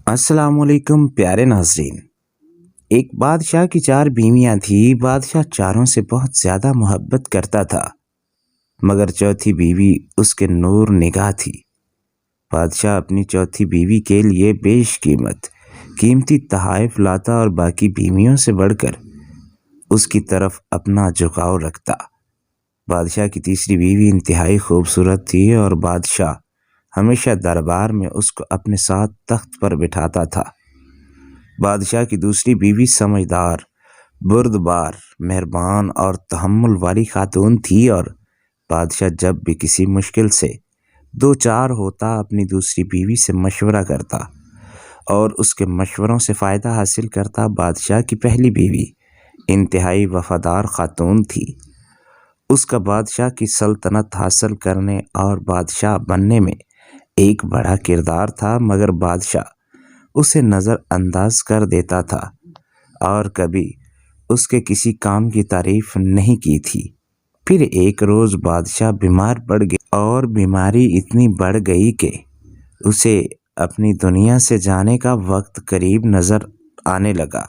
السلام علیکم پیارے ناظرین۔ ایک بادشاہ کی 4 بیویاں تھیں۔ بادشاہ چاروں سے بہت زیادہ محبت کرتا تھا، مگر چوتھی بیوی اس کے نور نگاہ تھی۔ بادشاہ اپنی چوتھی بیوی کے لیے بیش قیمتی تحائف لاتا اور باقی بیویوں سے بڑھ کر اس کی طرف اپنا جھکاؤ رکھتا۔ بادشاہ کی تیسری بیوی انتہائی خوبصورت تھی اور بادشاہ ہمیشہ دربار میں اس کو اپنے ساتھ تخت پر بٹھاتا تھا۔ بادشاہ کی دوسری بیوی سمجھدار، بردبار، مہربان اور تحمل والی خاتون تھی اور بادشاہ جب بھی کسی مشکل سے دو چار ہوتا اپنی دوسری بیوی سے مشورہ کرتا اور اس کے مشوروں سے فائدہ حاصل کرتا۔ بادشاہ کی پہلی بیوی انتہائی وفادار خاتون تھی۔ اس کا بادشاہ کی سلطنت حاصل کرنے اور بادشاہ بننے میں ایک بڑا کردار تھا، مگر بادشاہ اسے نظر انداز کر دیتا تھا اور کبھی اس کے کسی کام کی تعریف نہیں کی تھی۔ پھر ایک روز بادشاہ بیمار پڑ گیا اور بیماری اتنی بڑھ گئی کہ اسے اپنی دنیا سے جانے کا وقت قریب نظر آنے لگا۔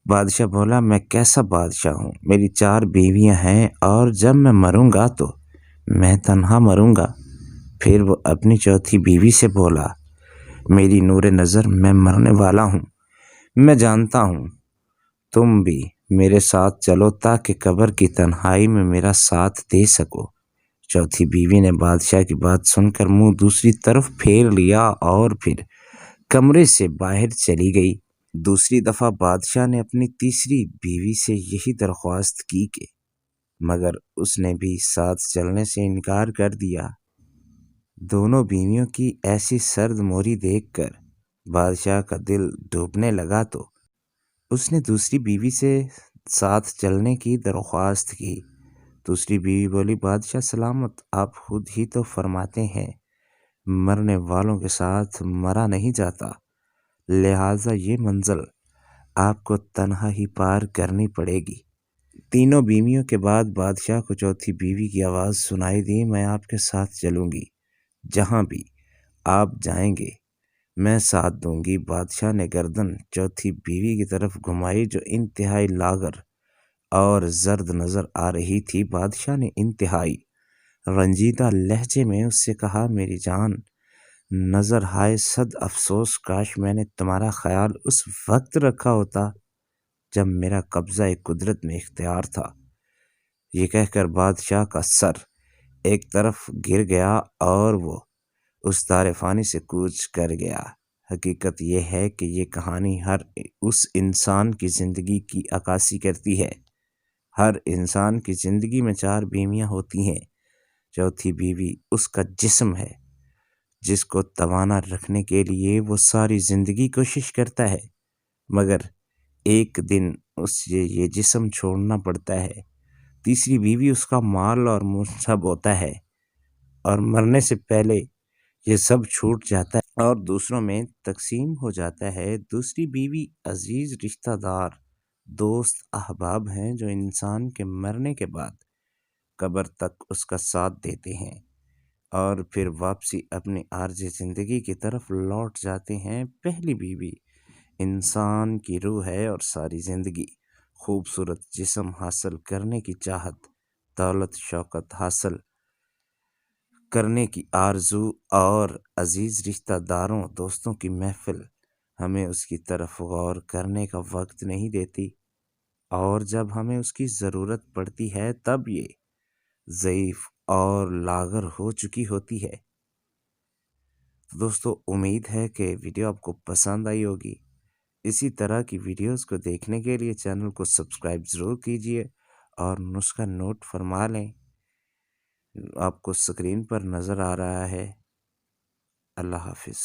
بادشاہ بولا، میں کیسا بادشاہ ہوں، میری 4 بیویاں ہیں اور جب میں مروں گا تو میں تنہا مروں گا۔ پھر وہ اپنی چوتھی بیوی سے بولا، میری نور نظر، میں مرنے والا ہوں، میں جانتا ہوں تم بھی میرے ساتھ چلو تاکہ قبر کی تنہائی میں میرا ساتھ دے سکو۔ چوتھی بیوی نے بادشاہ کی بات سن کر منہ دوسری طرف پھیر لیا اور پھر کمرے سے باہر چلی گئی۔ دوسری دفعہ بادشاہ نے اپنی تیسری بیوی سے یہی درخواست کی مگر اس نے بھی ساتھ چلنے سے انکار کر دیا۔ دونوں بیویوں کی ایسی سرد موری دیکھ کر بادشاہ کا دل ڈوبنے لگا تو اس نے دوسری بیوی سے ساتھ چلنے کی درخواست کی۔ دوسری بیوی بولی، بادشاہ سلامت، آپ خود ہی تو فرماتے ہیں مرنے والوں کے ساتھ مرا نہیں جاتا، لہٰذا یہ منزل آپ کو تنہا ہی پار کرنی پڑے گی۔ تینوں بیویوں کے بعد بادشاہ کو چوتھی بیوی کی آواز سنائی دی، میں آپ کے ساتھ چلوں گی، جہاں بھی آپ جائیں گے میں ساتھ دوں گی۔ بادشاہ نے گردن چوتھی بیوی کی طرف گھمائی جو انتہائی لاغر اور زرد نظر آ رہی تھی۔ بادشاہ نے انتہائی رنجیدہ لہجے میں اس سے کہا، میری جان نظر، ہائے صد افسوس، کاش میں نے تمہارا خیال اس وقت رکھا ہوتا جب میرا قبضہ قدرت میں اختیار تھا۔ یہ کہہ کر بادشاہ کا سر ایک طرف گر گیا اور وہ اس دار فانی سے کوچ کر گیا۔ حقیقت یہ ہے کہ یہ کہانی ہر اس انسان کی زندگی کی عکاسی کرتی ہے۔ ہر انسان کی زندگی میں 4 بیویاں ہوتی ہیں۔ چوتھی بیوی اس کا جسم ہے جس کو توانا رکھنے کے لیے وہ ساری زندگی کوشش کرتا ہے، مگر ایک دن اسے یہ جسم چھوڑنا پڑتا ہے۔ تیسری بیوی اس کا مال اور منصب ہوتا ہے اور مرنے سے پہلے یہ سب چھوٹ جاتا ہے اور دوسروں میں تقسیم ہو جاتا ہے۔ دوسری بیوی عزیز رشتہ دار، دوست، احباب ہیں جو انسان کے مرنے کے بعد قبر تک اس کا ساتھ دیتے ہیں اور پھر واپسی اپنی عارضی زندگی کی طرف لوٹ جاتے ہیں۔ پہلی بیوی انسان کی روح ہے اور ساری زندگی خوبصورت جسم حاصل کرنے کی چاہت، دولت، شوکت حاصل کرنے کی آرزو اور عزیز رشتہ داروں، دوستوں کی محفل ہمیں اس کی طرف غور کرنے کا وقت نہیں دیتی اور جب ہمیں اس کی ضرورت پڑتی ہے تب یہ ضعیف اور لاغر ہو چکی ہوتی ہے۔ دوستو، امید ہے کہ ویڈیو آپ کو پسند آئی ہوگی۔ اسی طرح کی ویڈیوز کو دیکھنے کے لیے چینل کو سبسکرائب ضرور کیجیے اور نسخہ نوٹ فرما لیں، آپ کو اسکرین پر نظر آ رہا ہے۔ اللہ حافظ۔